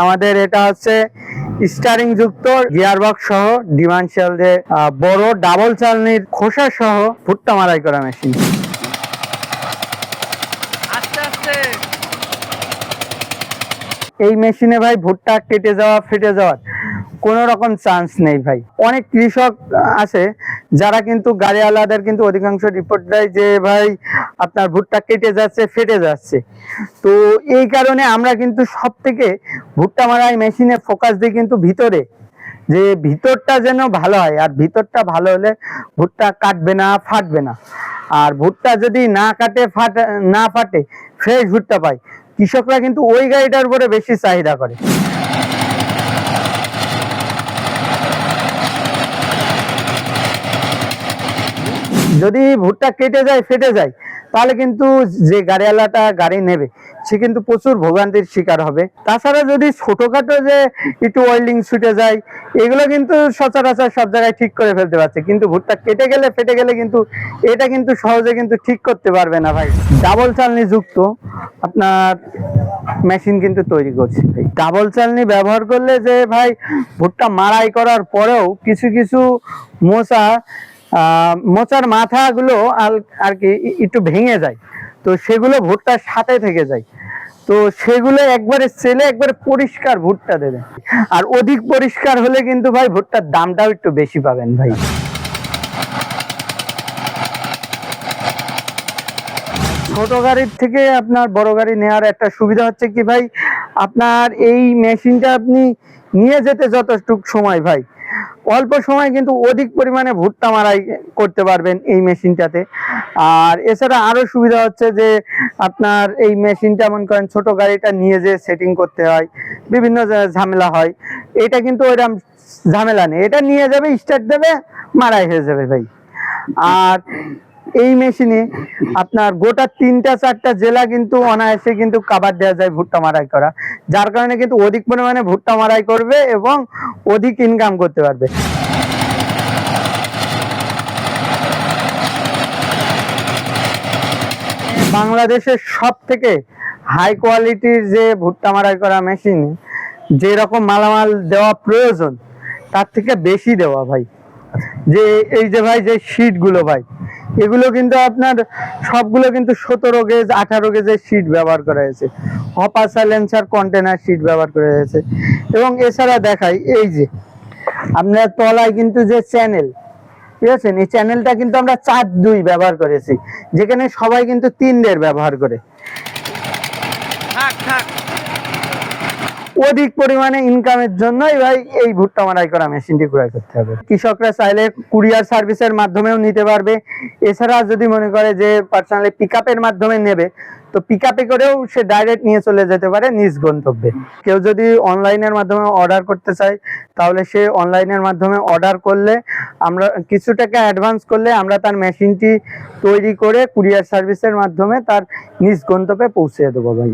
আমাদের এটা হচ্ছে স্টারিং যুক্ত গিয়ারবক্স সহ ডিফারেনশিয়াল যে বড় ডাবল চালনির খোসা সহ ভুট্টা মারাই করা মেশিন। আস্তে আস্তে এই মেশিনে ভাই ভুট্টা কেটে যাওয়া ফেটে যাওয়ার কোনো রকম চান্স নেই ভাই। অনেক কৃষক আছে যারা কিন্তু গাড়িওয়ালাদের কিন্তু অধিকাংশ রিপোর্ট দেয় যে ভাই আপনার ভুট্টা কেটে যাচ্ছে ফেটে যাচ্ছে। তো এই কারণে আমরা কিন্তু সব থেকে ভুট্টা মারাই মেশিনে ফোকাস দিই কিন্তু ভিতরে, যে ভিতরটা যেন ভালো হয়। আর ভিতরটা ভালো হলে ভুট্টা কাটবে না, ফাটবে না। আর ভুট্টা যদি না কাটে না ফাটে ফ্রেশ ভুট্টা পায়, কৃষকরা কিন্তু ওই গাড়িটার উপরে বেশি চাহিদা করে। যদি ভুট্টা কেটে যায় ফেটে যায় তাহলে কিন্তু যে গাড়িওয়ালাটা গাড়ি নেবে সে কিন্তু প্রচুর ভোগান্তির শিকার হবে। তাছাড়া যদি ছোটখাটো যে একটু ওয়েল্ডিং ছুটে যায় এগুলো কিন্তু সচরাচর সব জায়গায় ঠিক করে ফেলতে পারছে, কিন্তু ভুট্টা কেটে গেলে ফেটে গেলে কিন্তু এটা কিন্তু সহজে কিন্তু ঠিক করতে পারবে না ভাই। ডাবল চালনি যুক্ত আপনার মেশিন কিন্তু তৈরি করছে ভাই। ডাবল চালনি ব্যবহার করলে যে ভাই ভুট্টা মাড়াই করার পরেও কিছু কিছু মোচার মাথাগুলো আর কি একটু ভেঙে যায়, তো সেগুলো ভুট্টার সাথে থেকে যায়। তো সেগুলো একবারে সেলে একবারে পরিষ্কার ভুট্টা দেবে। আর অধিক পরিষ্কার হলে কিন্তু ভাই ভুট্টার দামটাও একটু বেশি পাবেন ভাই। ছোট গাড়ির থেকে আপনার বড় গাড়ি নেওয়ার একটা সুবিধা হচ্ছে কি ভাই, আপনার এই মেশিনটা আপনি নিয়ে যেতে যতটুকু সময় ভাই, অল্প সময় কিন্তু অধিক পরিমাণে ভুট্টা মারাই করতে পারবেন এই মেশিনটাতে। আর এছাড়া আরো সুবিধা হচ্ছে যে আপনার এই মেশিনটা মনে করেন ছোট গাড়িটা নিয়ে যেয়ে সেটিং করতে হয়, বিভিন্ন ঝামেলা হয়। এটা কিন্তু ওইরকম ঝামেলা নেই, এটা নিয়ে যাবে স্টার্ট দেবে মারাই হয়ে যাবে ভাই। আর এই মেশিনে আপনার গোটা 3-4টা জেলা কিন্তু অনায়াসে কিন্তু কাভার দেওয়া যায় ভুট্টা মারাই করা, যার কারণে কিন্তু অধিক পরিমাণে ভুট্টা মারাই করবে এবং অধিক ইনকাম করতে পারবে। বাংলাদেশের সব থেকে হাই কোয়ালিটির যে ভুট্টা মারাই করা মেশিন, যে রকম মালামাল দেওয়া প্রয়োজন তার থেকে বেশি দেওয়া ভাই। যে এই যে ভাই যে শীট গুলো ভাই, এগুলো কিন্তু আপনার সবগুলো কিন্তু 17 গেজ 18 গেজের শীট ব্যবহার করা হয়েছে, হপার সাইলেন্সার কন্টেনার শীট ব্যবহার করা হয়েছে। এবং এছাড়া দেখাই এই যে আপনার তলায় কিন্তু যে চ্যানেল, ঠিক আছে, এই চ্যানেলটা কিন্তু আমরা 4-2 ব্যবহার করেছি, যেখানে সবাই কিন্তু 3 ব্যবহার করে। অধিক পরিমাণে ইনকামের জন্যই ভাই এই ভুট্টা মারাই করা মেশিনটি ক্রয় করতে হবে। কৃষকরা চাইলে কুরিয়ার সার্ভিসের মাধ্যমেও নিতে পারবে। এছাড়া যদি মনে করে যে পার্সোনালি পিকআপের মাধ্যমে নেবে, তো পিকআপে করেও সে ডাইরেক্ট নিয়ে চলে যেতে পারে নিজ গন্তব্যে। কেউ যদি অনলাইনের মাধ্যমে অর্ডার করতে চায় তাহলে সে অনলাইনের মাধ্যমে অর্ডার করলে আমরা কিছু টাকা অ্যাডভান্স করলে আমরা তার মেশিনটি তৈরি করে কুরিয়ার সার্ভিসের মাধ্যমে তার নিজ গন্তব্যে পৌঁছে দেবো ভাই।